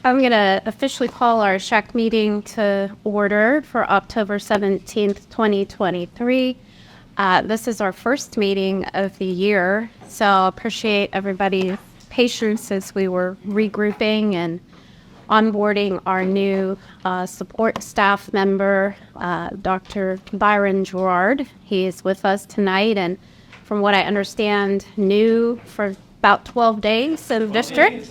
I'm going to officially call our SHAC meeting to order for October 17th, 2023. This is our first meeting of the year, so I appreciate everybody's patience as we were regrouping and onboarding our new support staff member, Dr. Byron Gerard. He is with us tonight, and from what I understand, new for about 12 days in the district.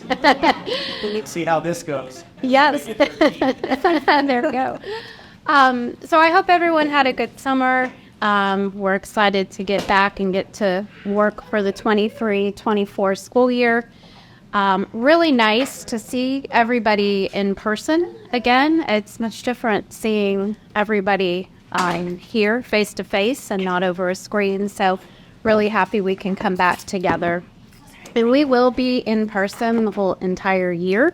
See how this goes. Yes. There we go. So I hope everyone had a good summer. We're excited to get back and get to work for the 23-24 school year. Really nice to see everybody in person again. It's much different seeing everybody here face to face and not over a screen. So really happy we can come back together. And we will be in person the whole entire year,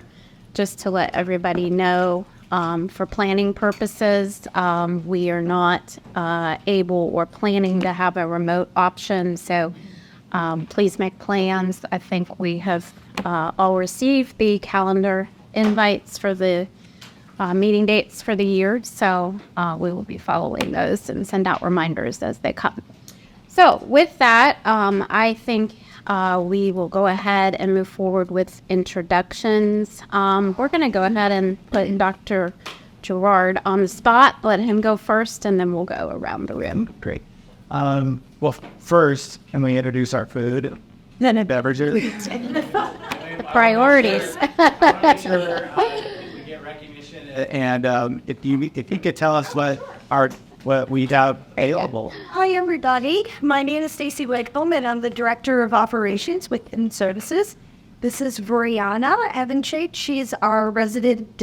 just to let everybody know. For planning purposes, we are not able or planning to have a remote option. So please make plans. I think we have all received the calendar invites for the meeting dates for the year. So we will be following those and send out reminders as they come. So with that, I think we will go ahead and move forward with introductions. We're going to go ahead and put Dr. Gerard on the spot, let him go first, and then we'll go around the room. Great. Well, first, can we introduce our food and beverages? The priorities. We get recognition. And if you could tell us what we have available. Hi, everybody. My name is Stacy Wigholm, and I'm the Director of Operations within Services. This is Brianna Evanchait. She's our resident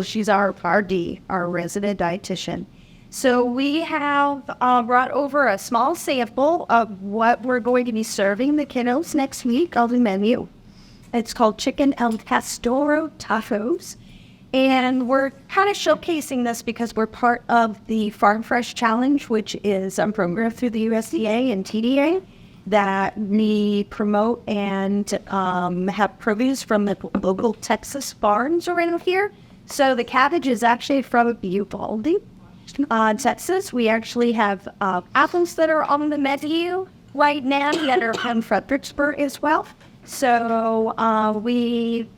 she's our RD, our resident dietitian. So we have brought over a small sample of what we're going to be serving the kiddos next week on the menu. It's called Chicken El Pastor Tacos. And we're kind of showcasing this because we're part of the Farm Fresh Challenge, which is a program through the USDA and TDA that we promote and have produce from the local Texas farms around here. So the cabbage is actually from Uvalde, Texas. We actually have apples that are on the menu right now that are from Fredericksburg as well. So we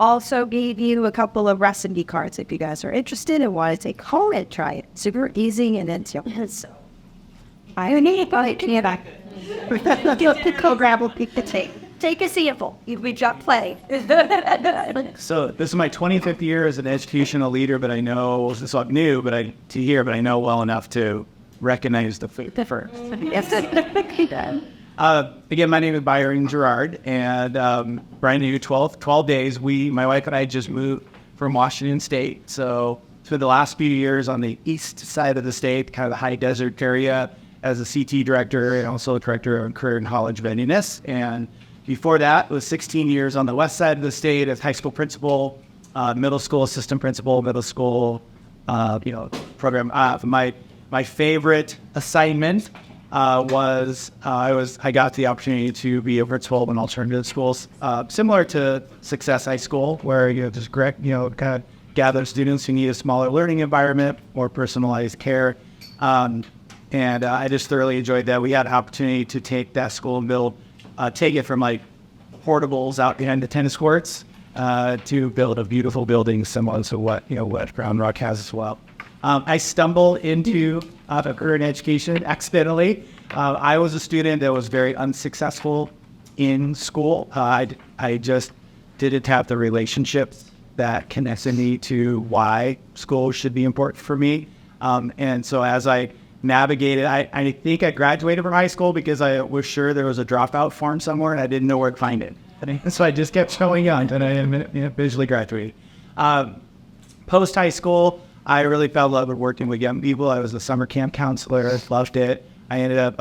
also gave you a couple of recipe cards if you guys are interested and want to take home and try it. Super easy and it's so I don't need to take a sample. We just play. So this is my 25th year as an educational leader, but I know this is new, but I know well enough to recognize the food first. Again, my name is Byron Gerard, and brand new 12 days. My wife and I just moved from Washington State. So for the last few years on the east side of the state, kind of the high desert area, as a CT director and also a director of career and college readiness. And before that, it was 16 years on the west side of the state as high school principal, middle school assistant principal, middle school, program. My favorite assignment was I got the opportunity to be a principal in alternative schools, similar to Success High School, where you just kind of gather students who need a smaller learning environment, more personalized care, and I just thoroughly enjoyed that. We had an opportunity to take that school and take it from like portables out behind the tennis courts to build a beautiful building similar to what Brown Rock has as well. I stumbled into career in education accidentally. I was a student that was very unsuccessful in school. I just didn't have the relationships that connected me to why school should be important for me. And so as I navigated, I think I graduated from high school because I was sure there was a dropout form somewhere and I didn't know where to find it. So I just kept showing up and I eventually graduated. Post high school, I really fell in love with working with young people. I was a summer camp counselor, loved it. I ended up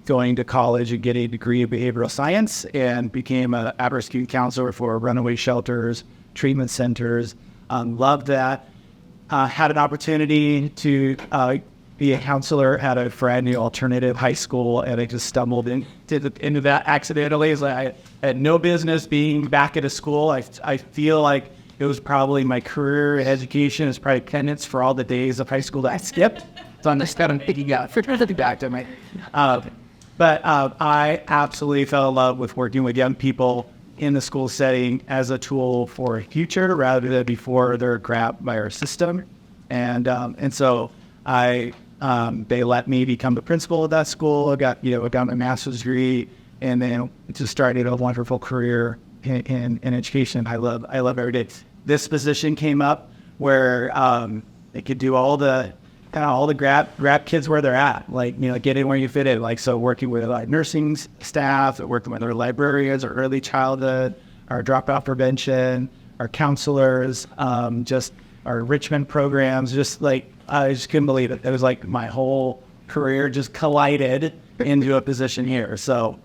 going to college and getting a degree in behavioral science and became an at-risk youth counselor for runaway shelters, treatment centers. Loved that. Had an opportunity to be a counselor at a brand new alternative high school, and I just stumbled into that accidentally. It's like I had no business being back at a school. I feel like it was probably my career in education is probably penance for all the days of high school that I skipped. So I'm just kind of picking out for back to my. But I absolutely fell in love with working with young people in the school setting as a tool for a future rather than before they're grabbed by our system. And so they let me become the principal of that school. I got my master's degree, and then just started a wonderful career in education. I love every day. This position came up where they could do all the grab kids where they're at, get in where you fit in. So working with nursing staff, working with our librarians, our early childhood, our dropout prevention, our counselors, just our enrichment programs. I just couldn't believe it. It was like my whole career just collided into a position here. So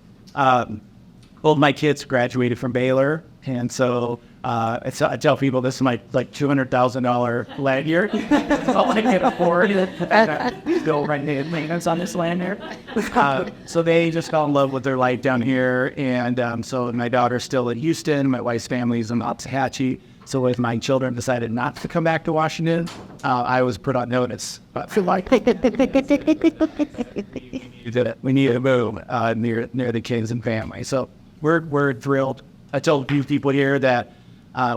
both my kids graduated from Baylor, and so I tell people this is my $200,000 lanyard. That's all I can afford. Go right into maintenance on this lanyard. So they just fell in love with their life down here, and so my daughter's still in Houston. My wife's family is in Oxahatchee. So if my children decided not to come back to Washington, I was put on notice. I feel like we need to move near the kids and family. So we're thrilled. I told a few people here that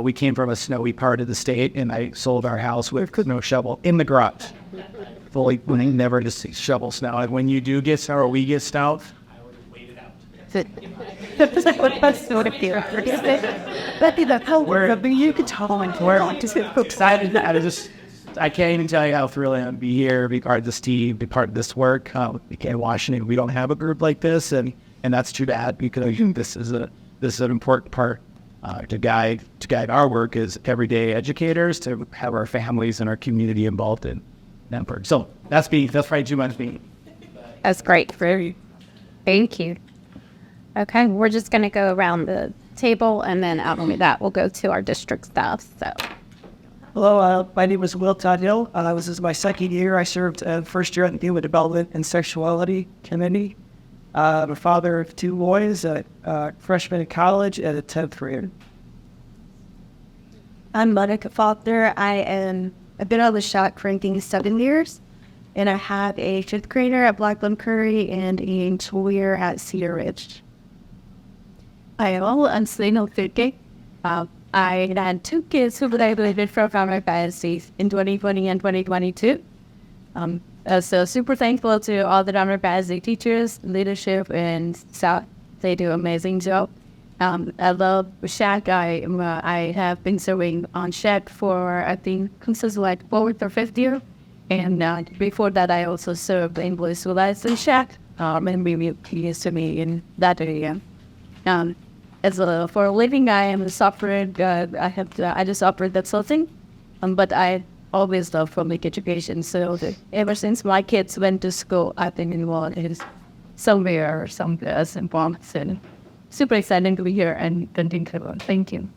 we came from a snowy part of the state, and I sold our house with no shovel in the garage. Fully, never just shovel snow. And when you do get snow or we get snow, I would wait it out. You could tell we're excited. I can't even tell you how thrilled I am to be here, be part of this team, be part of this work. In Washington, we don't have a group like this, and that's too bad because this is an important part to guide our work as everyday educators, to have our families and our community involved in that work. So that's probably too much me. That's great. Thank you. Okay, we're just going to go around the table, and then after that, we'll go to our district staff. So, hello, my name is Will Todd-Hill. This is my second year. I served first year on the Human Development and Sexuality Committee. I'm a father of two boys, a freshman in college and a 10th grader. I'm Monica Faulkner. I've been on the SHAC for 7 years, and I have a 5th grader at Blackland Curry and a 2-year at Cedar Ridge. I'm Selena Fitke. I had 2 kids who graduated from my ISD in 2020 and 2022. So super thankful to all the Donner ISD teachers, leadership, and staff. They do an amazing job. I love SHAC. I have been serving on SHAC for, I think, since 4th or 5th year. And before that, I also served in English License in SHAC, and maybe used to me in that area. For a living, I am a software. I just operate that sort of thing. But I always love public education. So ever since my kids went to school, I've been involved in somewhere or someplace involved. And super excited to be here and continue to learn. Thank you.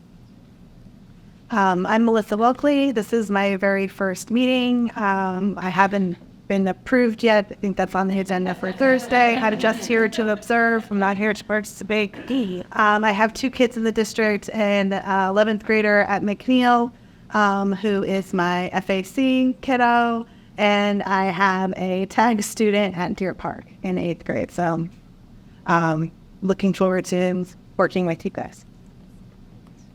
I'm Melissa Welkley. This is my very first meeting. I haven't been approved yet. I think that's on the agenda for Thursday. I'm just here to observe. I'm not here to participate. I have 2 kids in the district, and 11th grader at McNeil, who is my FAC kiddo, and I have a tag student at Deer Park in 8th grade. So looking forward to working with you guys.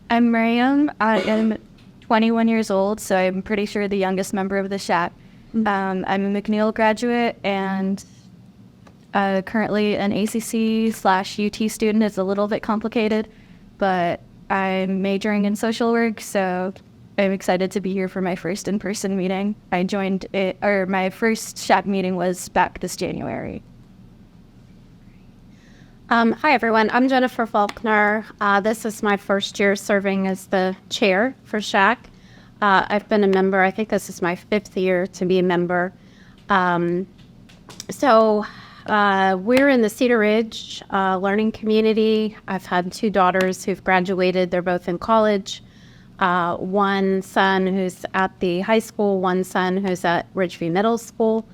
I'm Miriam. I am 21 years old, so I'm pretty sure the youngest member of the SHAC. I'm a McNeil graduate and currently an ACC/UT student. It's a little bit complicated, but I'm majoring in social work, so I'm excited to be here for my first in-person meeting. My first SHAC meeting was back this January. Hi, everyone. I'm Jennifer Faulkner. This is my first year serving as the chair for SHAC. I've been a member. I think this is my 5th year to be a member. We're in the Cedar Ridge learning community. I've had 2 daughters who've graduated. They're both in college. One son who's at the high school, one son who's at Ridgeview Middle School.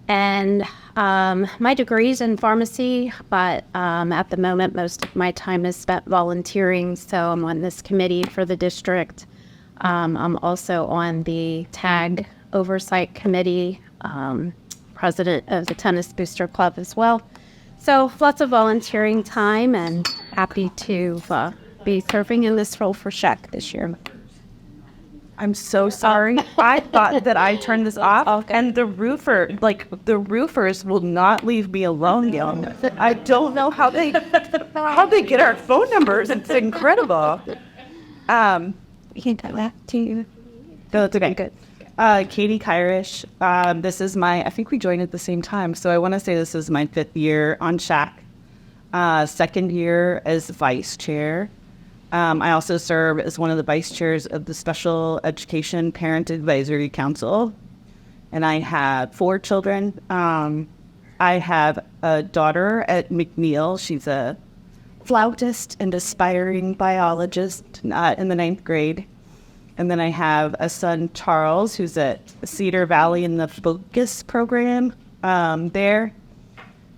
And my degree's in pharmacy, but at the moment, most of my time is spent volunteering. So I'm on this committee for the district. I'm also on the TAG Oversight Committee, president of the Tennis Booster Club as well. So lots of volunteering time, and happy to be serving in this role for SHAC this year. I'm so sorry. I thought that I turned this off, and the roofers will not leave me alone, Gil. I don't know how they get our phone numbers. It's incredible. You can tell that to you. No, it's okay. Good. Katie Kyrish. This is I think we joined at the same time, so I want to say this is my 5th year on SHAC. 2nd year as vice chair. I also serve as one of the vice chairs of the Special Education Parent Advisory Council. And I have 4 children. I have a daughter at McNeil. She's a flautist and aspiring biologist in the 9th grade. And then I have a son, Charles, who's at Cedar Valley in the Focus program there.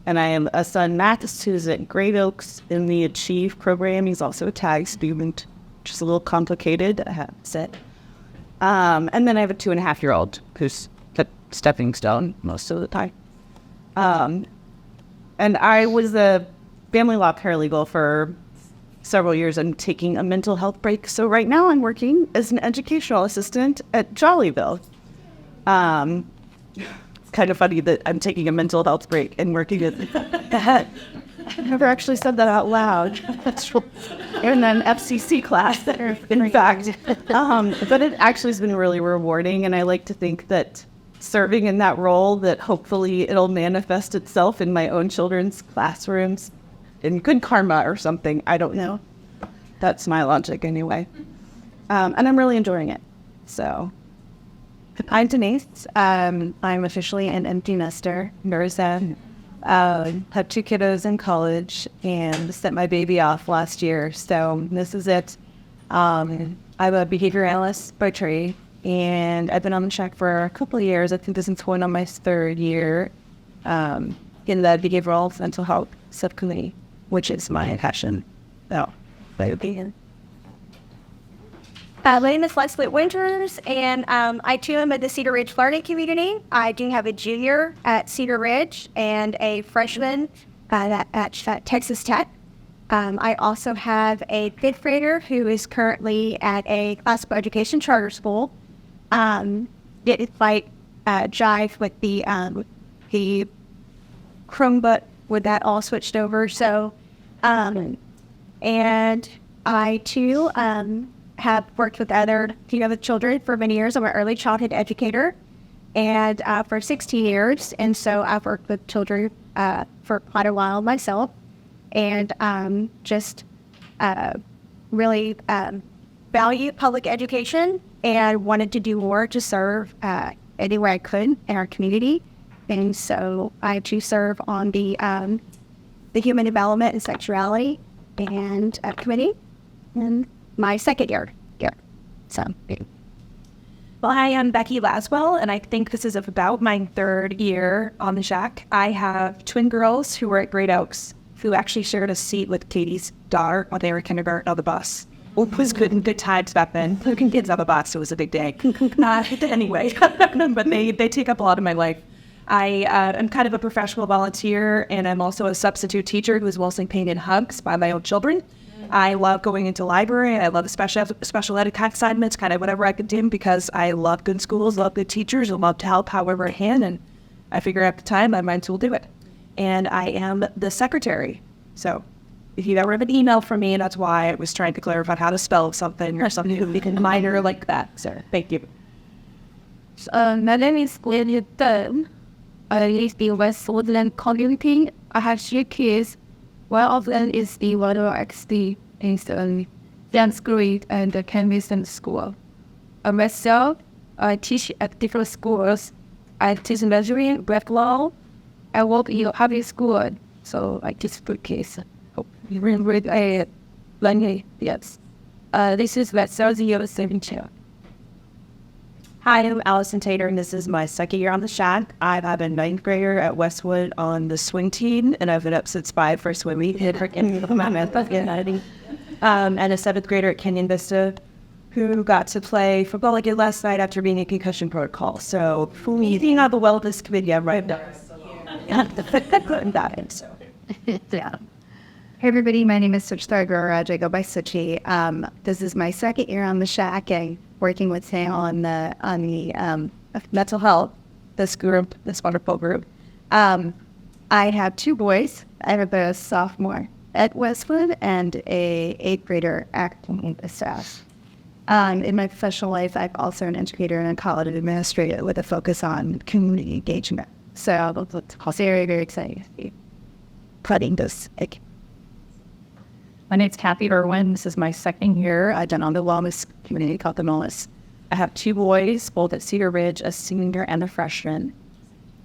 And I have a son, Max, who's at Great Oaks in the Achieve program. He's also a TAG student, which is a little complicated, I have to say. And then I have a 2.5-year-old who's a stepping stone most of the time. And I was a family law paralegal for several years. I'm taking a mental health break. So right now I'm working as an educational assistant at Jollyville. It's kind of funny that I'm taking a mental health break and working at that. I never actually said that out loud. In an FCC class, in fact. But it actually has been really rewarding, and I like to think that serving in that role, that hopefully it'll manifest itself in my own children's classrooms in good karma or something. I don't know. That's my logic anyway. And I'm really enjoying it. So I'm Denise. I'm officially an empty nester. Marissa. Have 2 kiddos in college and sent my baby off last year. So this is it. I'm a behavior analyst by trade, and I've been on the SHAC for a couple of years. I think this is going on my 3rd year in the behavioral mental health subcommittee, which is my passion. So, my name is Leslie Winters, and I too am at the Cedar Ridge learning community. I do have a junior at Cedar Ridge and a freshman at Texas Tech. I also have a 5th grader who is currently at a classical education charter school. It's like jive with the Chromebook with that all switched over. So, and I too have worked with other children for many years. I'm an early childhood educator, and for 16 years. And so I've worked with children for quite a while myself, and just really value public education and wanted to do more to serve any way I could in our community. And so I do serve on the Human Development and Sexuality and Committee in my 2nd year. So, well, hi, I'm Becky Laswell, and I think this is about my 3rd year on the SHAC. I have twin girls who were at Great Oaks, who actually shared a seat with Katie's daughter when they were in kindergarten on the bus. It was good times back then. Looking kids on the bus, it was a big day. Anyway, but they take up a lot of my life. I am kind of a professional volunteer, and I'm also a substitute teacher who is mostly painted hugs by my own children. I love going into library. I love special ed assignments, kind of whatever I could do, because I love good schools, love good teachers, and love to help however I can. And I figure at the time my mind will do it. And I am the secretary. So if you ever have an email from me, that's why I was trying to clarify how to spell something or something minor like that. So thank you. My name is Glenn Dunn. I live in West Woodland community. I have 3 kids. One of them is the one who actually is in dance grade and the chemistry school. Myself, I teach at different schools. I teach measuring, breath law. I work in a public school, so I teach for kids. With a learning, yes. This is my 3rd year 7th year. Hi, I'm Allison Tater, and this is my second year on the shack. I've had a ninth grader at Westwood on the swing team, and I've been up since 5 for swim meet. And a seventh grader at Canyon Vista who got to play football again last night after being in concussion protocol. So, meeting on the wellness committee, I'm right now. Yeah. Hey everybody, my name is Suchita Garaj. I go by Suchi. This is my second year on the shack and working with Sam on the mental health, this wonderful group. I have 2 boys. I have a sophomore at Westwood and a 8th grader acting in the staff. In my professional life, I'm also an educator and a college administrator with a focus on community engagement. So it's very, very exciting to be putting this. My name's Kathy Irwin. This is my second year. I've been on the wellness community called the Wellness. I have 2 boys, both at Cedar Ridge, a senior and a freshman.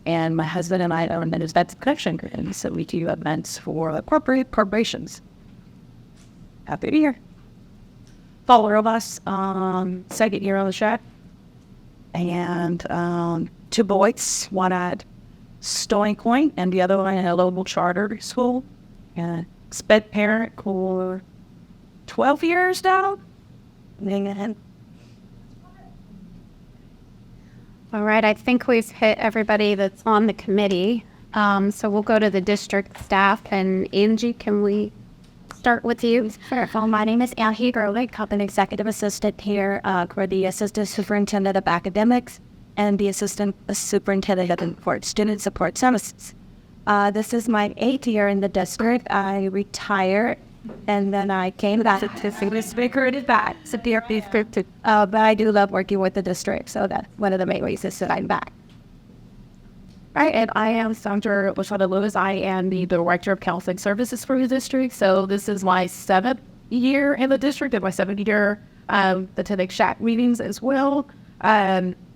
And my husband and I own an events production group, so we do events for corporations. Happy to be here. 4 of us, second year on the shack. And 2 boys, one at Stony Point and the other one at a local charter school. And sped parent for 12 years now. All right, I think we've hit everybody that's on the committee. So we'll go to the district staff. And Angie, can we start with you? Sure. Well, my name is Angie Gerlich. I'm an executive assistant here for the assistant superintendent of academics and the assistant superintendent for student support services. This is my 8th year in the district. I retired and then I came back to figure back. But I do love working with the district, so that's one of the main reasons that I'm back. Right, and I am Sandra Lashada Lewis. I am the Director of Counseling Services for the district. So this is my 7th year in the district and my 7th year attending SHAC meetings as well.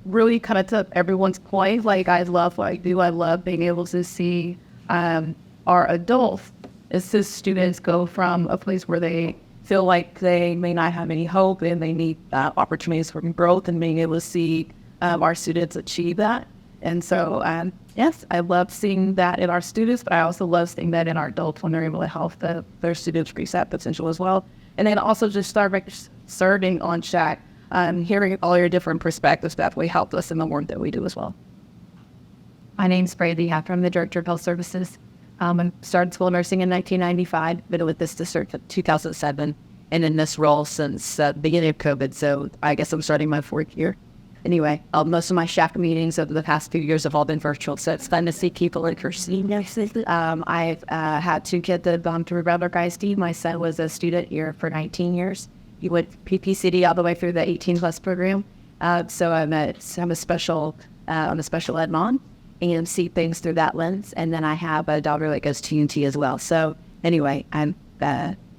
Really kind of to everyone's point, like I love what I do. I love being able to see our adults assist students go from a place where they feel like they may not have any hope and they need opportunities for growth, and being able to see our students achieve that. And so, yes, I love seeing that in our students, but I also love seeing that in our adults when they're able to help their students reach that potential as well. And then also just start serving on SHAC, hearing all your different perspectives that way help us in the work that we do as well. My name's Brady Hafter. I'm the Director of Health Services. I started school nursing in 1995, been with this district in 2007, and in this role since the beginning of COVID, so I guess I'm starting my 4th year. Anyway, most of my SHAC meetings over the past few years have all been virtual, so it's fun to see people in person. I've had 2 kids that have gone through Redwood ISD. My son was a student here for 19 years. He went PPCD all the way through the 18-plus program. So I'm a special ed mom and see things through that lens. And then I have a daughter that goes to UT as well. So anyway, I'm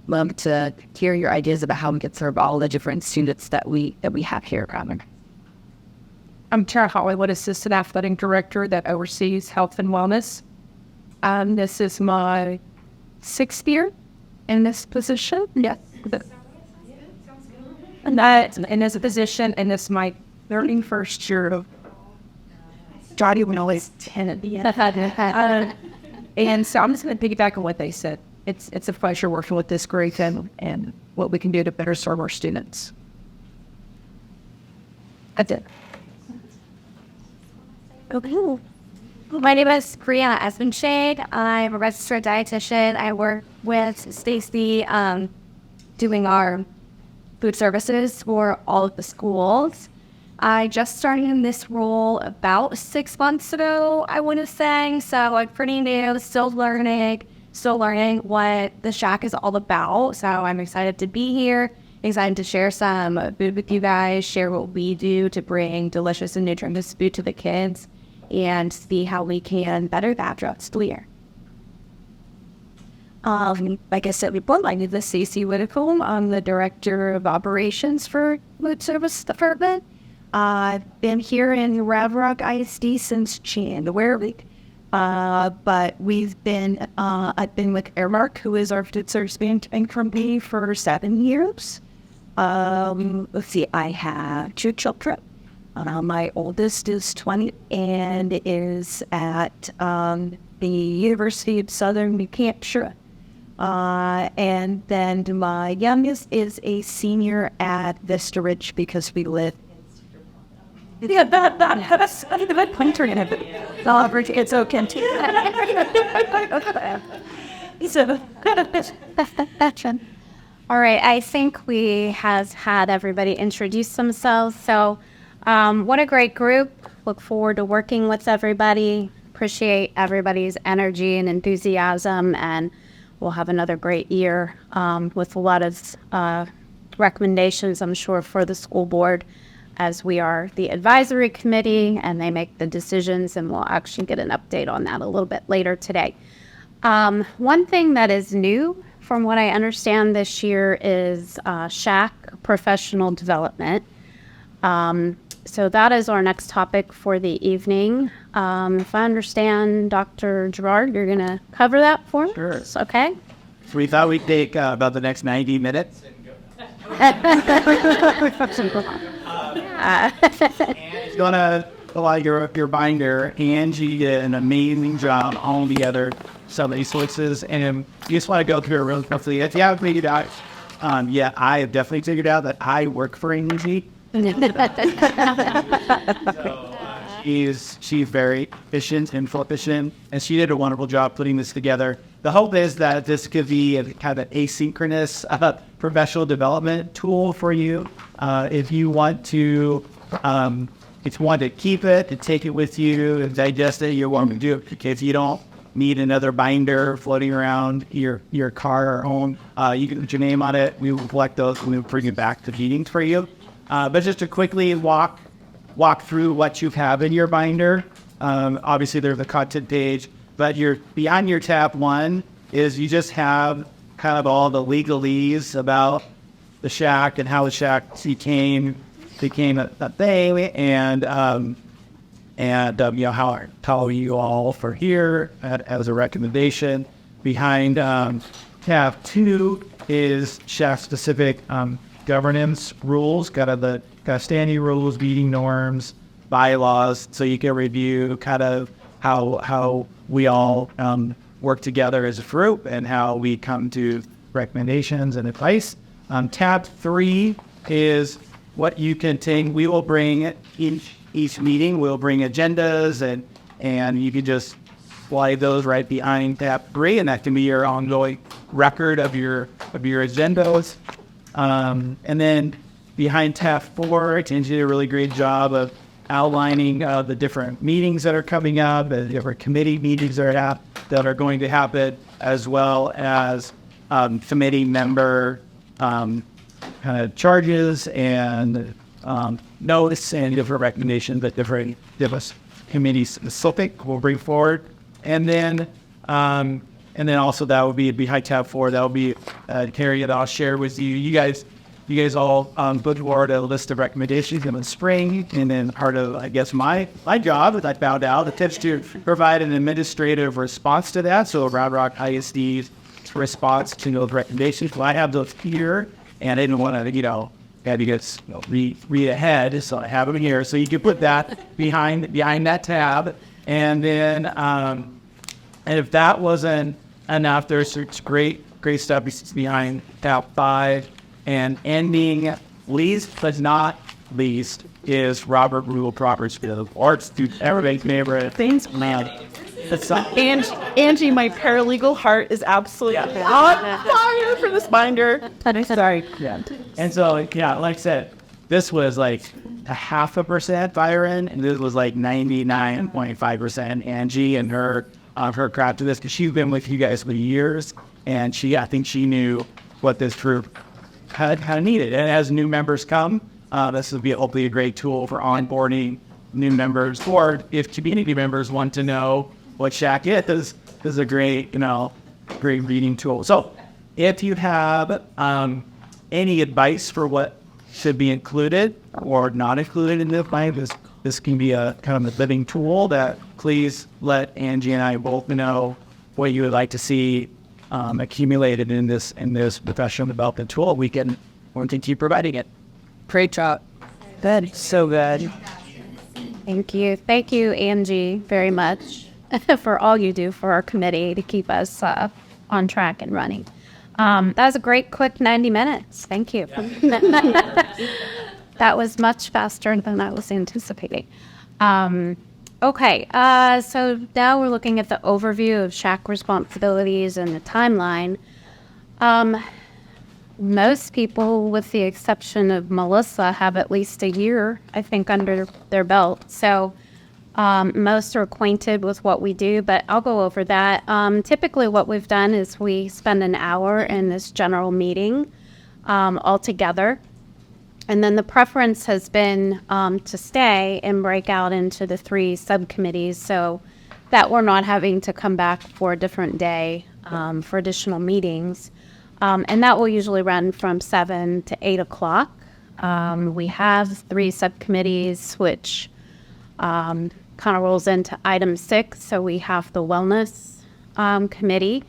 love to hear your ideas about how we can serve all the different students that we have here at Brown. I'm Tara Hollywood, Assistant Athletic Director that oversees health and wellness. This is my 6th year in this position. Yes. And as a position, and this is my 31st year of Johnny when I was 10. And so I'm just going to piggyback on what they said. It's a pleasure working with this group and what we can do to better serve our students. That's it. Okay. My name is Brianna Espenshade. I'm a registered dietitian. I work with Stacy doing our food services for all of the schools. I just started in this role about 6 months ago, I want to say. So I'm pretty new, still learning what the SHAC is all about. So I'm excited to be here, excited to share some food with you guys, share what we do to bring delicious and nutritious food to the kids, and see how we can better that throughout the school year. Like I said before, my name is Stacey Whitcomb. I'm the Director of Operations for Food Service Department. I've been here in Round Rock ISD since January, but I've been with Airmark, who is our food service management company, for 7 years. Let's see, I have 2 children. My oldest is 20 and is at the University of Southern New Hampshire. And then my youngest is a senior at Vista Ridge because we live in Cedar Point. That's a good pointer in it. It's okay. So, All right, I think we has had everybody introduce themselves. So what a great group. Look forward to working with everybody. Appreciate everybody's energy and enthusiasm, and we'll have another great year with a lot of recommendations, I'm sure, for the school board, as we are the advisory committee and they make the decisions, and we'll actually get an update on that a little bit later today. One thing that is new, from what I understand this year, is SHAC, professional development. So that is our next topic for the evening. If I understand, Dr. Gerard, you're going to cover that for us? Sure. Okay. So we thought we'd take about the next 90 minutes. Annie's gonna fill out your binder. Angie did an amazing job on the other some of these sources, and you just want to go through it really quickly. If you haven't figured out, yeah, I have definitely figured out that I work for Angie. She's very efficient and efficient, and she did a wonderful job putting this together. The hope is that this could be a kind of asynchronous professional development tool for you. If you want to, keep it, to take it with you and digest it, you're welcome to do it. If you don't need another binder floating around your car or home, you can put your name on it. We will collect those and we'll bring it back to meetings for you. But just to quickly walk through what you have in your binder. Obviously, there's a content page, but beyond your tab 1 is you just have kind of all the legalese about the SHAC and how the SHAC became a thing, and how you all for here as a recommendation. Behind tab 2 is SHAC specific governance rules, kind of standing rules, meeting norms, bylaws, so you can review kind of how we all work together as a group and how we come to recommendations and advice. Tab 3 is what you can take. We will bring each meeting. We'll bring agendas, and you can just slide those right behind tab 3, and that can be your ongoing record of your agendas. And then behind tab 4, Angie did a really great job of outlining the different meetings that are coming up, the different committee meetings that are going to happen, as well as committee member kind of charges and notice and different recommendations that different committees specific will bring forward. And then also that will be behind tab 4. That will be Carrie that I'll share with you. You guys all put forward a list of recommendations in the spring, and then part of, I guess, my job, as I found out, attempts to provide an administrative response to that. So Round Rock ISD's response to those recommendations. Well, I have those here, and I didn't want to, have you guys read ahead, so I have them here. So you can put that behind that tab, and then and if that wasn't enough, there's great stuff behind tab 5. And ending least but not least is Robert Rule Properties, arts to everybody's favorite. Thanks, man. Angie, my paralegal heart is absolutely on fire for this binder. Sorry. Yeah. And so, yeah, like I said, this was like a 0.5% Byron, and this was like 99.5% Angie and her craft to this, because she's been with you guys for years, and I think she knew what this group had needed. And as new members come, this will be hopefully a great tool for onboarding new members, or if community members want to know what SHAC is, this is a great reading tool. So if you have any advice for what should be included or not included in this binder, this can be a kind of a living tool. That please let Angie and I both know what you would like to see accumulated in this professional development tool. We can keep providing it. Great job. Good. So good. Thank you. Thank you, Angie, very much for all you do for our committee to keep us on track and running. That was a great, quick 90 minutes. Thank you. That was much faster than I was anticipating. Okay, so now we're looking at the overview of SHAC responsibilities and the timeline. Most people, with the exception of Melissa, have at least a year, I think, under their belt. So most are acquainted with what we do, but I'll go over that. Typically what we've done is we spend an hour in this general meeting all together. And then the preference has been to stay and break out into the 3 subcommittees so that we're not having to come back for a different day for additional meetings. And that will usually run from 7 to 8 o'clock. We have 3 subcommittees, which kind of rolls into item 6. So we have the wellness committee.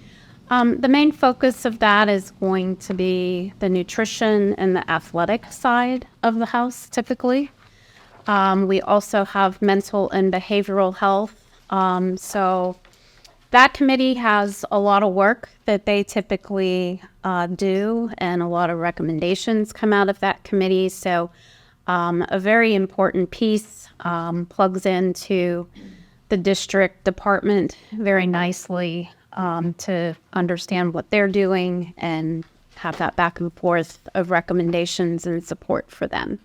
The main focus of that is going to be the nutrition and the athletic side of the house, typically. We also have mental and behavioral health. So that committee has a lot of work that they typically do, and a lot of recommendations come out of that committee. So a very important piece plugs into the district department very nicely to understand what they're doing and have that back and forth of recommendations and support for them.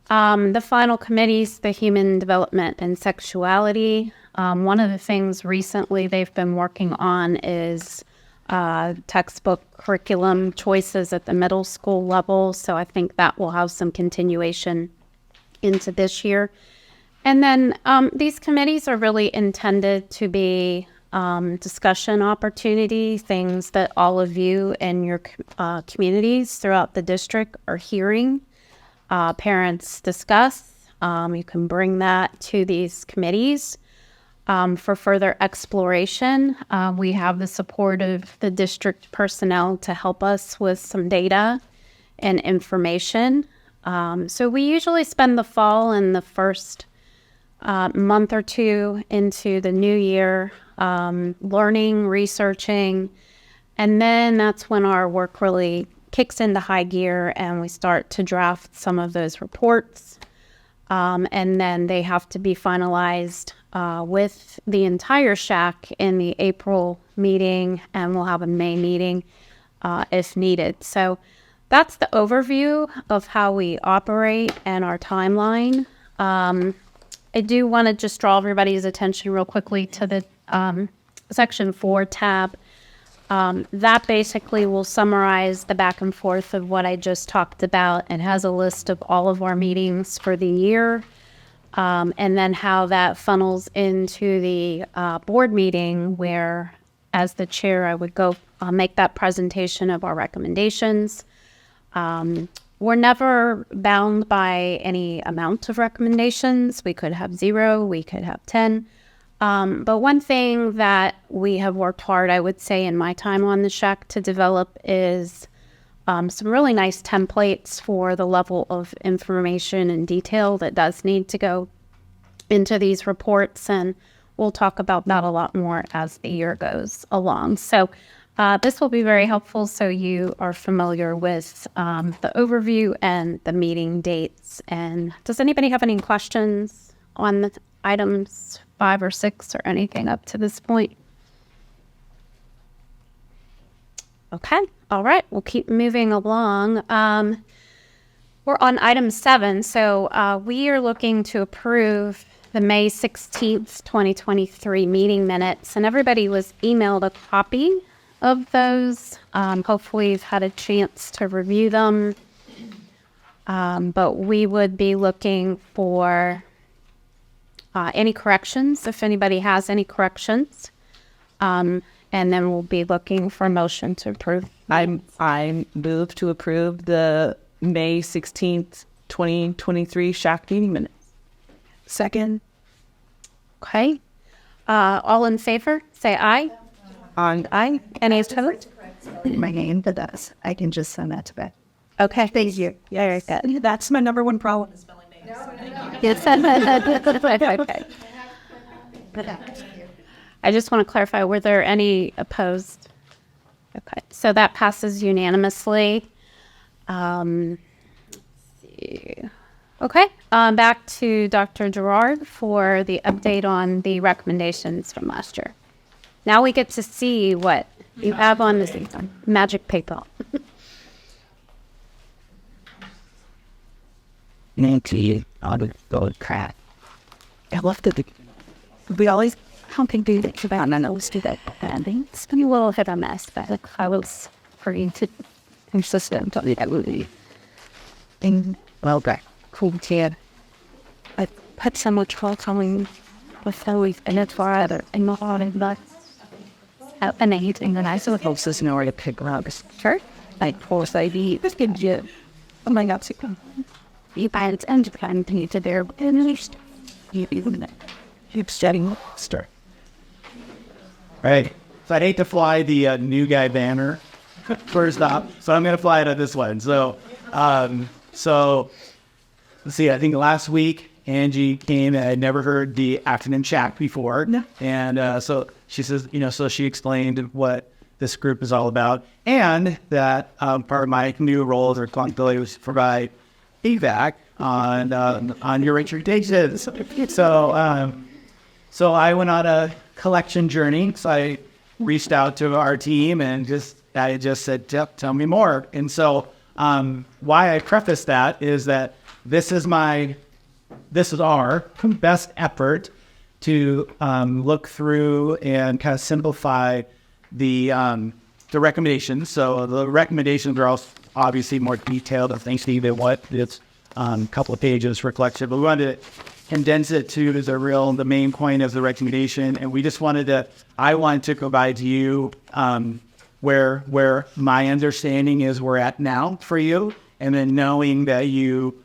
The final committees, the human development and sexuality. One of the things recently they've been working on is textbook curriculum choices at the middle school level. So I think that will have some continuation into this year. And then these committees are really intended to be discussion opportunity, things that all of you and your communities throughout the district are hearing. Parents discuss. You can bring that to these committees for further exploration. We have the support of the district personnel to help us with some data and information. So we usually spend the fall and the first month or 2 into the new year learning, researching, and then that's when our work really kicks into high gear and we start to draft some of those reports. And then they have to be finalized with the entire SHAC in the April meeting, and we'll have a May meeting if needed. So that's the overview of how we operate and our timeline. I do want to just draw everybody's attention real quickly to the Section 4 tab. That basically will summarize the back and forth of what I just talked about and has a list of all of our meetings for the year, and then how that funnels into the board meeting where, as the chair, I would go make that presentation of our recommendations. We're never bound by any amount of recommendations. We could have 0, we could have 10. But one thing that we have worked hard, I would say, in my time on the SHAC to develop is some really nice templates for the level of information and detail that does need to go into these reports. And we'll talk about that a lot more as the year goes along. So this will be very helpful so you are familiar with the overview and the meeting dates. And does anybody have any questions on the items 5 or 6 or anything up to this point? Okay. All right. We'll keep moving along. We're on item 7. So we are looking to approve the May 16th, 2023 meeting minutes, and everybody was emailed a copy of those. Hopefully you've had a chance to review them. But we would be looking for any corrections, if anybody has any corrections. And then we'll be looking for a motion to approve. I move to approve the May 16th, 2023 SHAC meeting minutes. Second. Okay. All in favor, say aye. Aye. Any opposed? My name, but that's, I can just send that to Beth. Okay. Thank you. Yeah, very good. That's my number 1 problem is spelling names. Yes. Okay. I just want to clarify, were there any opposed? Okay, so that passes unanimously. Let's see. Okay, back to Dr. Gerard for the update on the recommendations from last year. Now we get to see what you have on this magic paper. Nancy, crap. I love the. We always something to think about, and I always do that. It's been a little hit or miss, but I was pretty Consistent on the ability. Well, back. Cool kid. I put so much thought on with always in it for other and not on it, but anything that I saw helps us know where to pick up. Sure. Like, course, I eat. This gives you. Oh my God, you find it's independent to their at least. You keep setting Start. All right. So I'd hate to fly the new guy banner first off, so I'm going to fly it on this one. So let's see. I think last week Angie came and I'd never heard the acronym SHAC before, and so she says, so she explained what this group is all about, and that part of my new roles or responsibility was to provide feedback on your recommendations. So I went on a collection journey. So I reached out to our team and I just said, tell me more. And so why I preface that is that this is our best effort to look through and kind of simplify the recommendations. So the recommendations are also obviously more detailed, thanks to even what it's a couple of pages for collection, but we wanted to condense it to the main point of the recommendation. And we just I wanted to provide to you where my understanding is we're at now for you, and then knowing that you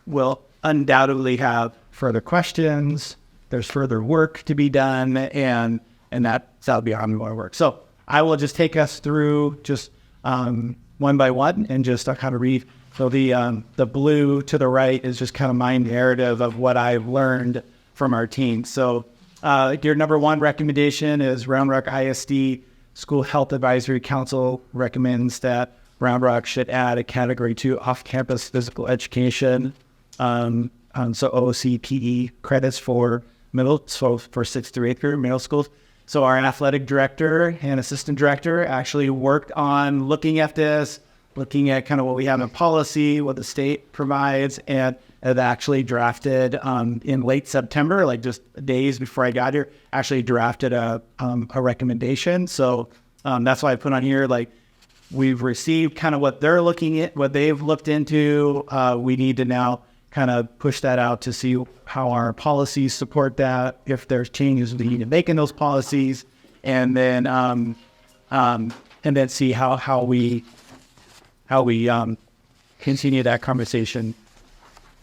will undoubtedly have further questions, there's further work to be done, and that'll be how more work. So I will just take us through just one by one and just kind of read. So the blue to the right is just kind of my narrative of what I've learned from our team. So your number one recommendation is Round Rock ISD School Health Advisory Council recommends that Round Rock should add a category 2 off-campus physical education. So OCPE credits for for 6th through 8th grade middle schools. So our athletic director and assistant director actually worked on looking at this, looking at kind of what we have in policy, what the state provides, and have actually drafted in late September, like just days before I got here, actually drafted a recommendation. So that's why I put on here, like, we've received kind of what they're looking at, what they've looked into. We need to now kind of push that out to see how our policies support that, if there's changes we need to make in those policies, and then see how we continue that conversation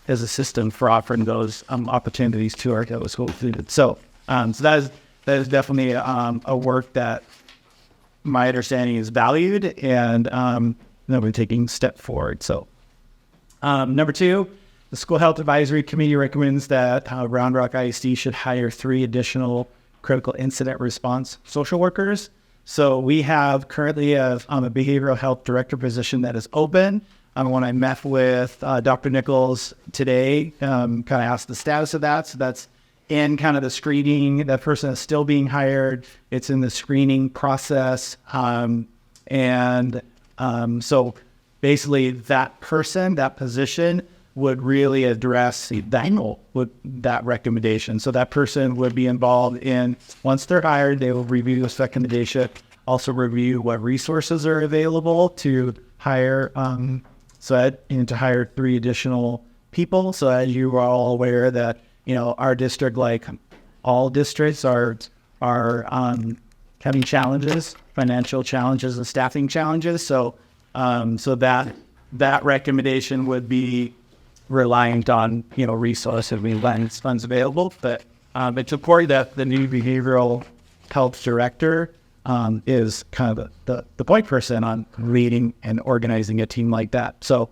as a system for offering those opportunities to our school students. So that is definitely a work that my understanding is valued, and that we're taking a step forward. So number 2, the School Health Advisory Committee recommends that Round Rock ISD should hire 3 additional critical incident response social workers. So we have currently a behavioral health director position that is open. When I met with Dr. Nichols today, kind of asked the status of that. So that's in kind of the screening. That person is still being hired. It's in the screening process. So basically that position would really address that recommendation. So that person would be involved in, once they're hired, they will review this recommendation, also review what resources are available to hire, to hire 3 additional people. So as you are all aware that, our district, like all districts, are having challenges, financial challenges and staffing challenges. So that recommendation would be reliant on, resources and funds available. But it's important that the new behavioral health director is kind of the point person on leading and organizing a team like that. So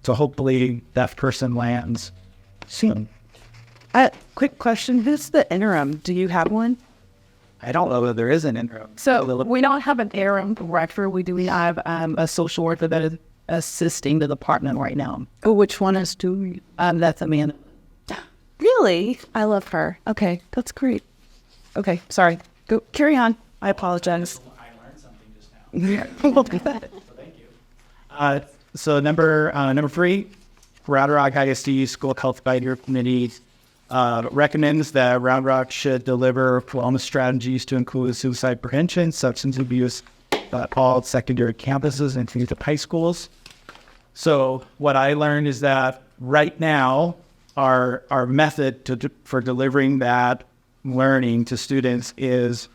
hopefully that person lands Quick question. Who's the interim? Do you have one? I don't know that there is an interim. So we don't have an interim director. We do have a social worker that is assisting the department right now. Oh, which one is doing? That's Amanda. Really? I love her. Okay, that's great. Okay, sorry. Go carry on. I apologize. I learned something just now. Thank you. So number 3, Round Rock ISD School Health Advisory Committee recommends that Round Rock should deliver wellness strategies to include suicide prevention, substance abuse, all secondary campuses and community high schools. So what I learned is that right now, our method for delivering that learning to students is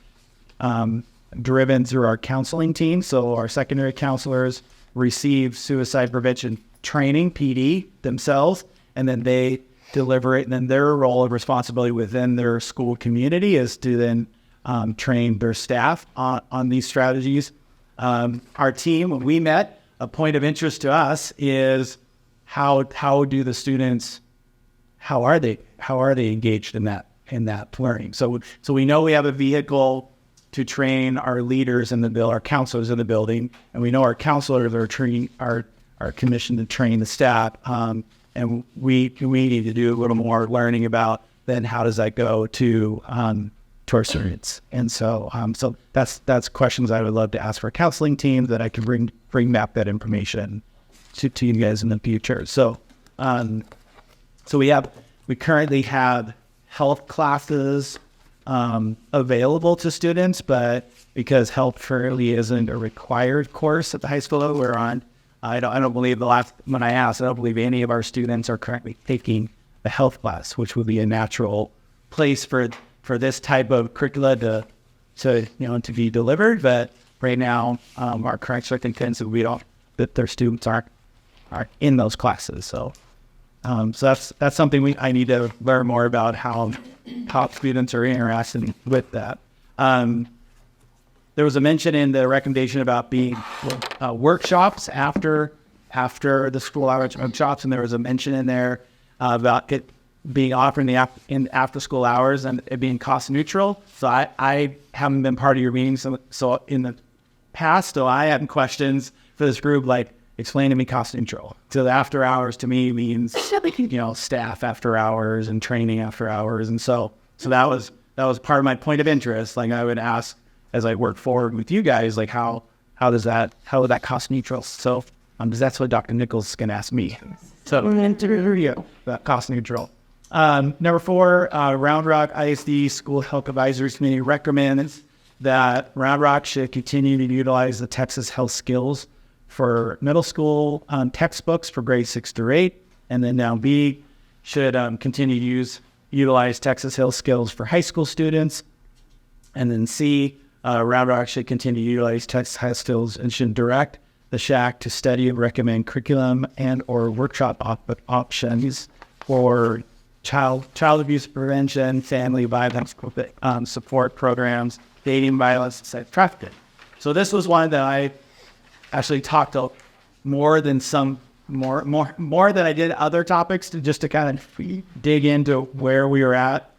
driven through our counseling team. So our secondary counselors receive suicide prevention training, PD, themselves, and then they deliver it. And then their role of responsibility within their school community is to then train their staff on these strategies. Our team, when we met, a point of interest to us is how do the students, how are they engaged in that learning? So we know we have a vehicle to train our leaders in the building, our counselors in the building, and we know our counselors are commissioned to train the staff. And we need to do a little more learning about then how does that go to our students. And so that's questions I would love to ask for a counseling team that I can bring back that information to you guys in the future. So we currently have health classes available to students, but because health currently isn't a required course at the high school level we're on, I don't believe when I asked, I don't believe any of our students are currently taking the health class, which would be a natural place for this type of curricula to be delivered. But right now, our current circumstance that their students aren't in those classes. So that's something I need to learn more about how students are interested with that. There was a mention in the recommendation about being workshops after the school hours workshops, and there was a mention in there about it being offered in after school hours and it being cost neutral. So I haven't been part of your meetings, so in the past, so I had questions for this group like, explain to me cost neutral. So the after hours to me means staff after hours and training after hours, and so that was part of my point of interest. Like I would ask, as I work forward with you guys, like how would that cost neutral? So that's what Dr. Nichols is going to ask me. So that cost neutral. Number 4, Round Rock ISD School Health Advisory Committee recommends that Round Rock should continue to utilize the Texas Health Skills for middle school textbooks for grades 6 through 8, and then now B should continue to utilize Texas Health Skills for high school students, and then C. Round Rock should continue to utilize Texas Health Skills and should direct the SHAC to study and recommend curriculum and or workshop options for child abuse prevention, family violence support programs, dating violence, and sex trafficking. So this was one that I actually talked more than I did other topics to kind of dig into where we were at.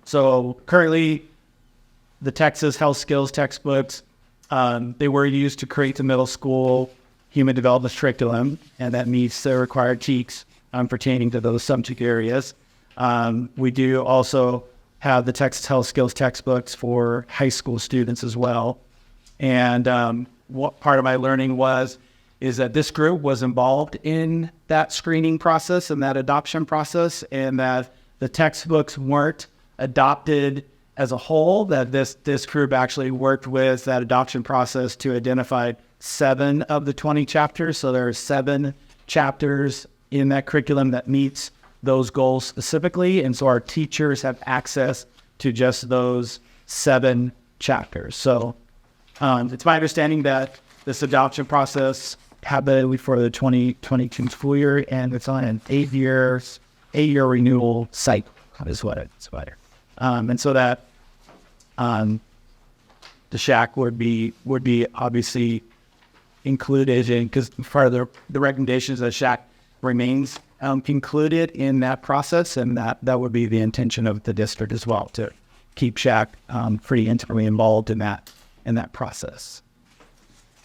So currently, the Texas Health Skills textbooks, they were used to create the middle school human development curriculum, and that meets the required TEKS pertaining to those subject areas. We do also have the Texas Health Skills textbooks for high school students as well. And what part of my learning is that this group was involved in that screening process and that adoption process, and that the textbooks weren't adopted as a whole, that this group actually worked with that adoption process to identify 7 of the 20 chapters. So there are 7 chapters in that curriculum that meets those goals specifically. And so our teachers have access to just those 7 chapters. So it's my understanding that this adoption process happened for the 2022 school year, and it's on an 8-year renewal cycle is what it's about. And so that the SHAC would be obviously included in, because part of the recommendations of the SHAC remains included in that process, and that would be the intention of the district as well, to keep SHAC pretty intimately involved in that process.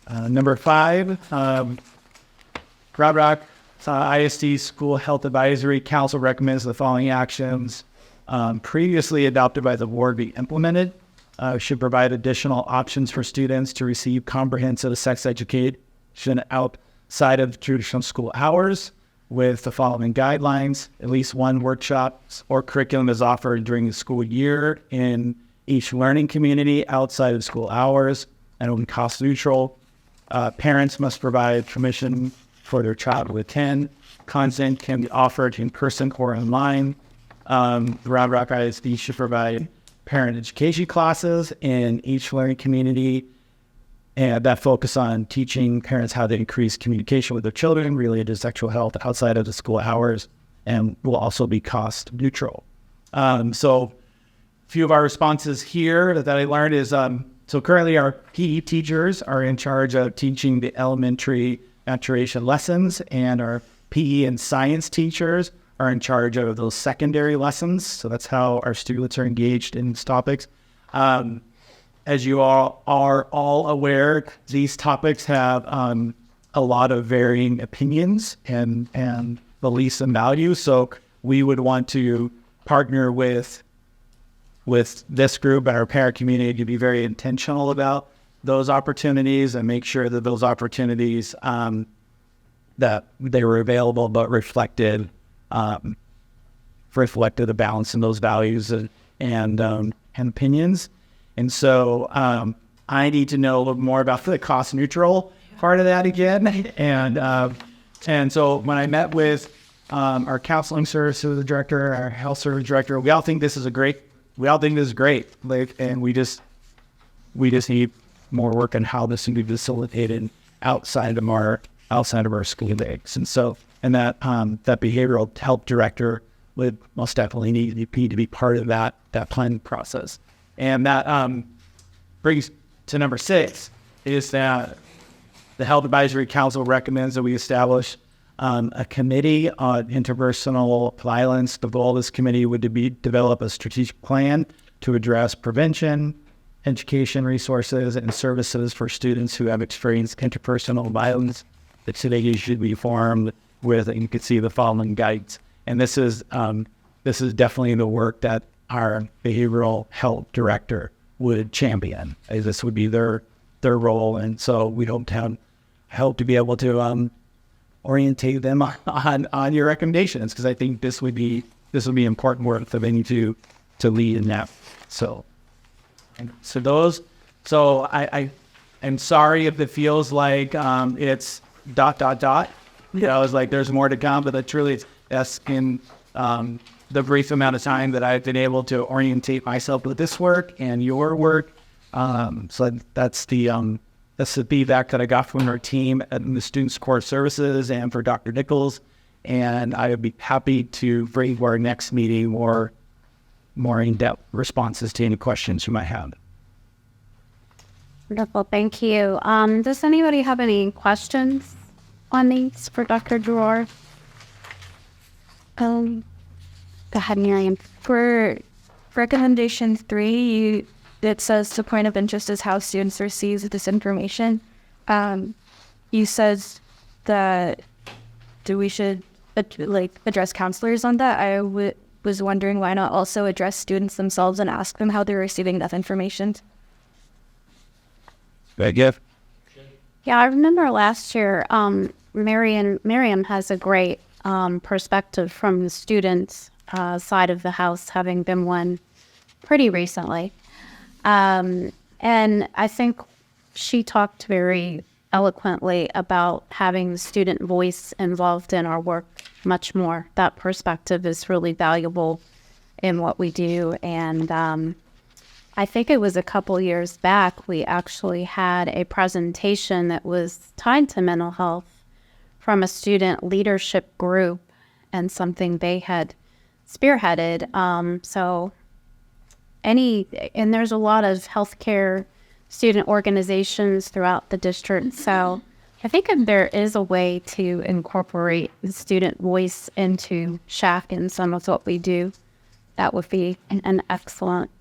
Number 5, Round Rock ISD School Health Advisory Council recommends the following actions previously adopted by the board be implemented. Should provide additional options for students to receive comprehensive sex education outside of traditional school hours with the following guidelines. At least one workshop or curriculum is offered during the school year in each learning community outside of school hours and will be cost neutral. Parents must provide permission for their child to attend. Content can be offered in person or online. The Round Rock ISD should provide parent education classes in each learning community and that focus on teaching parents how to increase communication with their children related to sexual health outside of the school hours, and will also be cost neutral. So a few of our responses here that I learned is, so currently our PE teachers are in charge of teaching the elementary maturation lessons, and our PE and science teachers are in charge of those secondary lessons. So that's how our students are engaged in these topics. As you all are all aware, these topics have a lot of varying opinions and beliefs and values. So we would want to partner with this group and our parent community to be very intentional about those opportunities and make sure that those opportunities that they were available but reflected the balance in those values and opinions. And so I need to know a little more about the cost neutral part of that again. And so when I met with our counseling services director, our health service director, we all think this is great. Like, and we just need more work on how this can be facilitated outside of our school days. And so, and that behavioral health director would most definitely need to be part of that planning process. And that brings to number 6, is that the Health Advisory Council recommends that we establish a committee on interpersonal violence. The goal of this committee would be develop a strategic plan to address prevention, education resources, and services for students who have experienced interpersonal violence. The committee should be formed with, and you can see the following guides. And this is definitely the work that our behavioral health director would champion. This would be their role, and so we hope to be able to orientate them on your recommendations, because I think this would be important work for them to lead in that. So I'm sorry if it feels like it's ... You know, it's like there's more to come, but that's in the brief amount of time that I've been able to orientate myself with this work and your work. So that's the feedback that I got from our team and the Student Support Services and for Dr. Nichols. And I would be happy to bring to our next meeting more in-depth responses to any questions you might have. Wonderful, thank you. Does anybody have any questions on these for Dr. Gerard? Go ahead, Miriam. For recommendation 3, it says the point of interest is how students receive this information. You said that we should address counselors on that. I was wondering why not also address students themselves and ask them how they're receiving that information. Yeah. Yeah, I remember last year, Miriam has a great perspective from the students' side of the house, having been one pretty recently. And I think she talked very eloquently about having the student voice involved in our work much more. That perspective is really valuable in what we do. And I think it was a couple years back, we actually had a presentation that was tied to mental health from a student leadership group and something they had spearheaded. And there's a lot of healthcare student organizations throughout the district. So I think if there is a way to incorporate the student voice into SHAC and some of what we do, that would be an excellent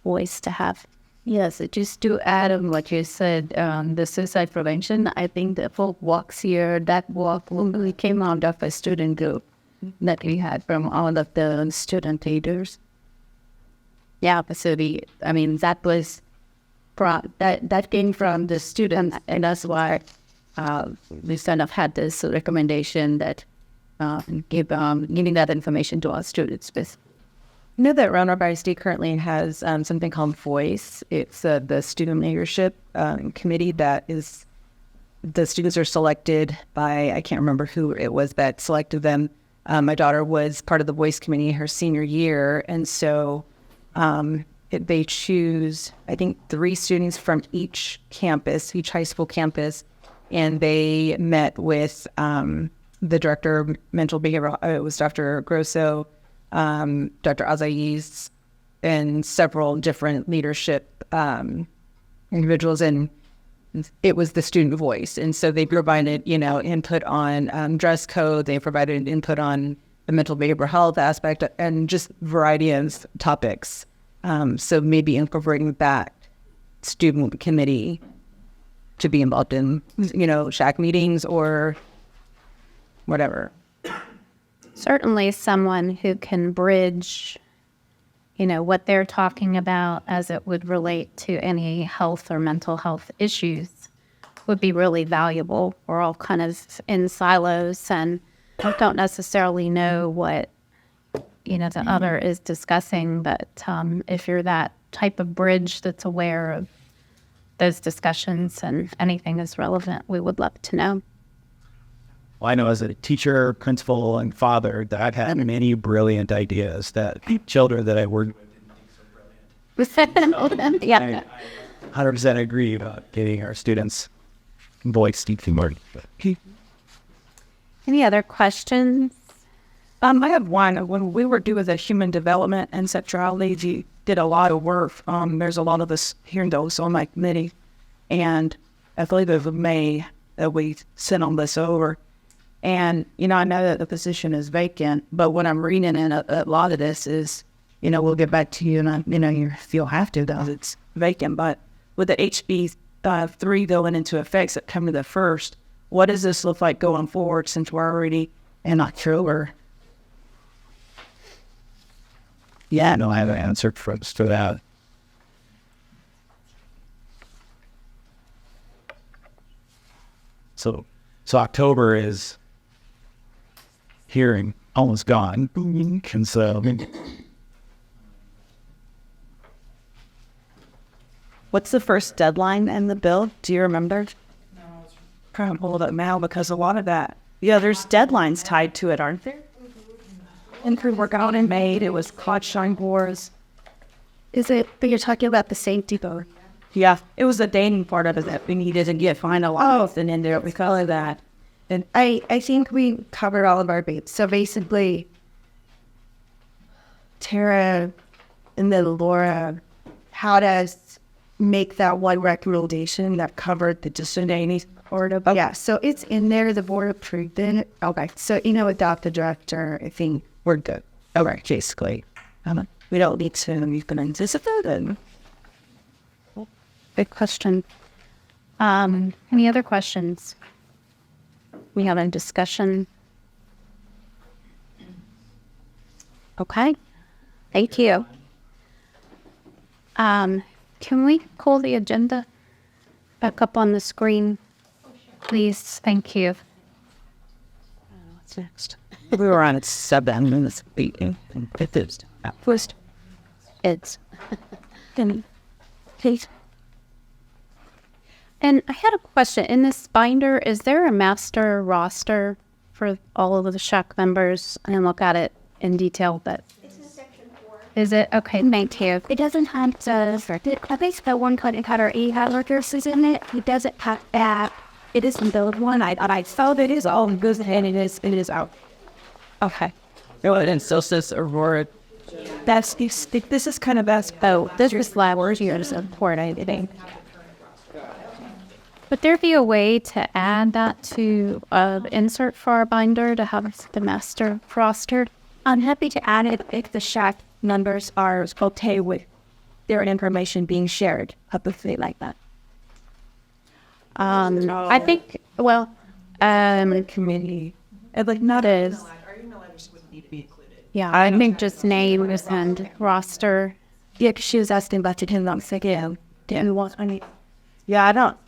voice to have. Yes, just to add on what you said, the suicide prevention, I think the folk walks here, that walk really came out of a student group that we had from all of the student leaders. Yeah, so that was that came from the students, and that's why we kind of had this recommendation that giving that information to our students. I know that Roanoke ISD currently has something called Voice. It's the student leadership committee that is, the students are selected by, I can't remember who it was that selected them. My daughter was part of the Voice committee her senior year, and so they choose, I think, 3 students from each campus, each high school campus, and they met with the director of mental behavioral, it was Dr. Grosso, Dr. Azaiz, and several different leadership individuals, and it was the student voice. And so they provided, input on dress code, they provided input on the mental behavioral health aspect, and just variety of topics. So maybe incorporating that student committee to be involved in, SHAC meetings or whatever. Certainly someone who can bridge, what they're talking about as it would relate to any health or mental health issues would be really valuable. We're all kind of in silos and don't necessarily know what, the other is discussing. But if you're that type of bridge that's aware of those discussions and anything is relevant, we would love to know. Well, I know as a teacher, principal, and father that I've had many brilliant ideas that children that I worked with didn't think so brilliant. Yeah. I 100% agree about getting our students voiced more. Any other questions? I have one. When we were doing the human development and sexuality, did a lot of work. There's a lot of us here those on my committee, and I believe it was May that we sent on this over. And, I know that the position is vacant, but what I'm reading in a lot of this is, we'll get back to you, and, if you'll have to, though, it's vacant. But with the HB 3 going into effect September the 1st, what does this look like going forward since we're already in October? Yeah, no, I have an answer for that. So October is hearing almost gone, and so What's the first deadline in the bill? Do you remember? Trying to pull it up now because a lot of that. Yeah, there's deadlines tied to it, aren't there? And through work out in May, it was quad shine boards. But you're talking about the safety board. Yeah, it was the dating part of it that we needed to get finalized, and then there we call it that. And I think we covered all of our bases. So basically, Tara and then Laura, how to make that one recommendation that covered the disability board. Yeah, so it's in there. The board approved it. Okay, so without the director, I think we're good. Okay, basically, we don't need to. You can anticipate it. Good question. Any other questions? We have a discussion. Okay. Thank you. Can we pull the agenda back up on the screen, please? Thank you. What's next? We were on at 7 minutes. First, it's. Please. And I had a question. In this binder, is there a master roster for all of the SHAC members? I didn't look at it in detail, but... It's in section 4. Is it? Okay, thank you. It doesn't have I think the one cut and cutter workers is in it. It doesn't have that. It is in build one. I saw that it is all good and it is out. Okay. And so says Aurora. This is kind of best. Oh, this was last year's report, I think. Would there be a way to add that to insert for our binder to have the master roster? I'm happy to add it if the SHAC members are okay with their information being shared publicly like that. I think, well, Community. not as. Yeah, I think just names and roster. Yeah, 'cause she was asking about the him long again. Didn't want any. Yeah, I don't.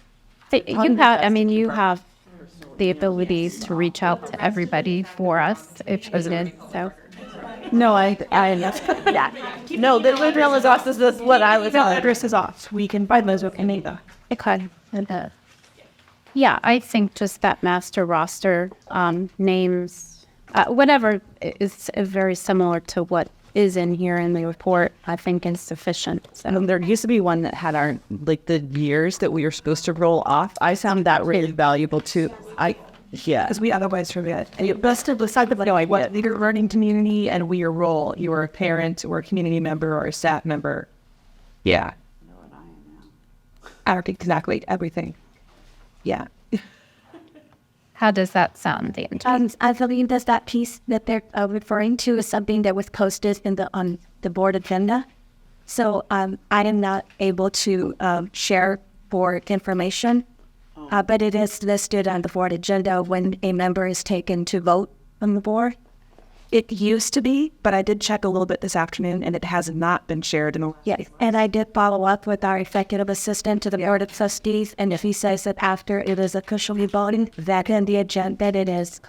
You have, I mean, you have the abilities to reach out to everybody for us if you did. So, No, yeah. No, the literal is off. This is what I was. No, address is off. We can find those with Anita. it could. Yeah, I think just that master roster names, whatever is very similar to what is in here in the report, I think is sufficient. So. There used to be one that had our, like, the years that we were supposed to roll off. I found that really valuable too. Yeah. Because we otherwise forget. And you best to decide like what your learning community and your role. You were a parent or a community member or a staff member. Yeah. I don't think exactly everything. Yeah. How does that sound, Dan? I believe that piece that they're referring to is something that was posted on the board agenda. So I am not able to share board information, but it is listed on the board agenda when a member is taken to vote on the board. It used to be, but I did check a little bit this afternoon, and it has not been shared in the. Yes, and I did follow up with our executive assistant to the board of trustees, and if he says that after it is officially voting, that in the agenda that it is.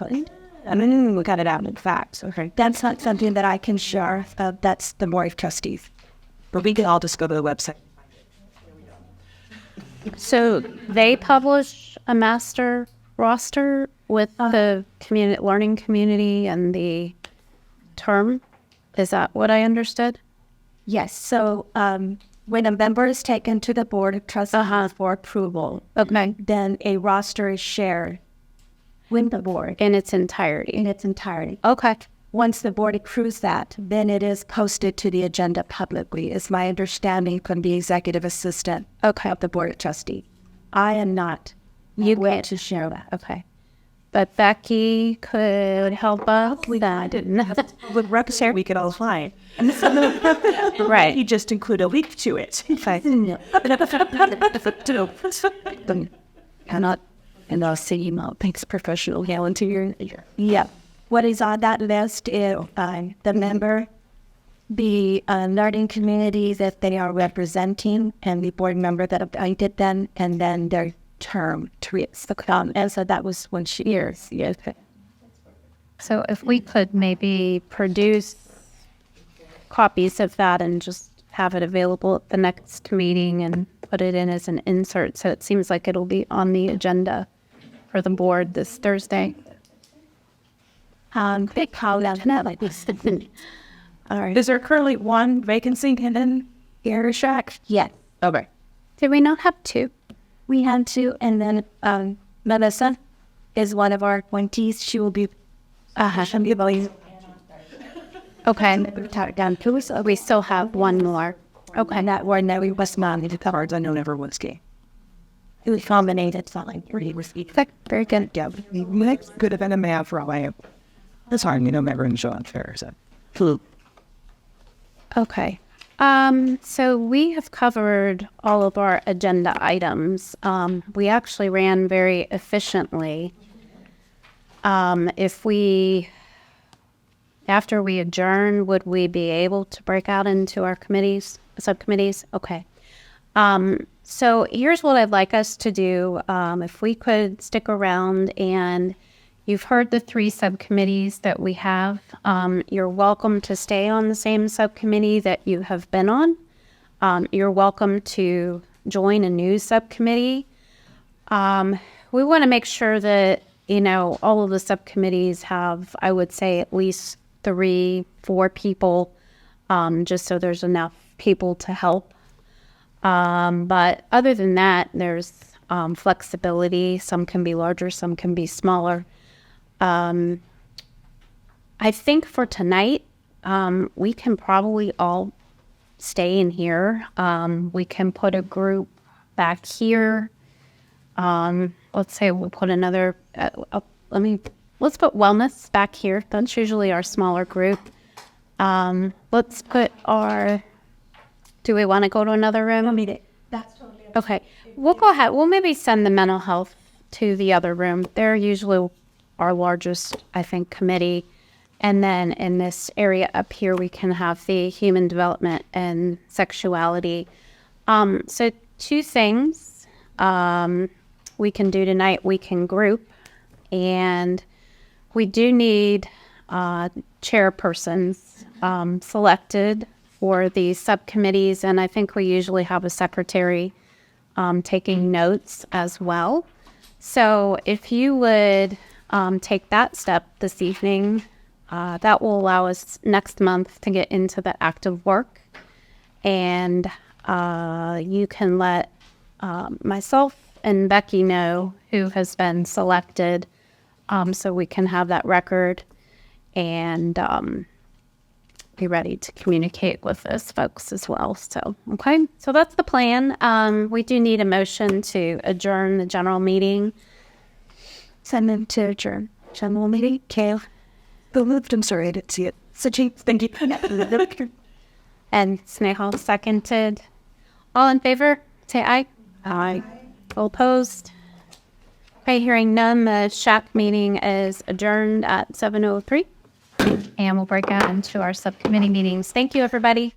And then we got it out in facts. Okay. That's not something that I can share. That's the board of trustees. But we can all just go to the website. So they publish a master roster with the community learning community and the term. Is that what I understood? Yes. So when a member is taken to the board of trustees for approval, then a roster is shared with the board In its entirety. Okay. Once the board approves that, then it is posted to the agenda publicly, is my understanding from the executive assistant of the board of trustees. I am not able to share that. Okay. But Becky could help us with that. With rep share, we could all find. Right. You just include a link to it. Cannot, and I'll see email. Thanks, professional volunteer. Yeah. What is on that list is the member, the learning community that they are representing, and the board member that appointed them, and then their term to and so that was 1 year. Yes. So if we could maybe produce copies of that and just have it available at the next meeting and put it in as an insert, so it seems like it'll be on the agenda for the board this Thursday. Big call out like this. All right. Is there currently one vacancy in your SHAC? Yes. Okay. Did we not have two? We had two, and then Melissa is one of our appointees. She will be. Okay. Down to us. We still have one more. Okay. And that one that we was nominated. Cards I know never was gay. It was nominated. Something pretty received. Very good. Yeah. Next could have been a man for all I am. That's hard. You know, never in show on fair. So. Okay. So we have covered all of our agenda items. We actually ran very efficiently. After we adjourn, would we be able to break out into our subcommittees? Okay. So here's what I'd like us to do. If we could stick around, and you've heard the 3 subcommittees that we have. You're welcome to stay on the same subcommittee that you have been on. You're welcome to join a new subcommittee. We want to make sure that, all of the subcommittees have, I would say, at least 3-4 people, just so there's enough people to help. But other than that, there's flexibility. Some can be larger, some can be smaller. I think for tonight, we can probably all stay in here. We can put a group back here. let's say we'll put another, let's put wellness back here. That's usually our smaller group. Let's put do we want to go to another room? Okay, we'll go ahead. We'll maybe send the mental health to the other room. They're usually our largest, I think, committee. And then in this area up here, we can have the human development and sexuality. So 2 things we can do tonight. We can group, and we do need chairpersons selected for these subcommittees. And I think we usually have a secretary taking notes as well. So if you would take that step this evening, that will allow us next month to get into the active work. And you can let myself and Becky know who has been selected, so we can have that record and be ready to communicate with those folks as well. So, okay. So that's the plan. We do need a motion to adjourn the general meeting. Send them to adjourn. General meeting. Kale. The moved. I'm sorry, I didn't see it. Sajid, thank you. And Snehal seconded. All in favor, say aye. Aye. All opposed? Okay, hearing none, the SHAC meeting is adjourned at 7:03. And we'll break out into our subcommittee meetings. Thank you, everybody.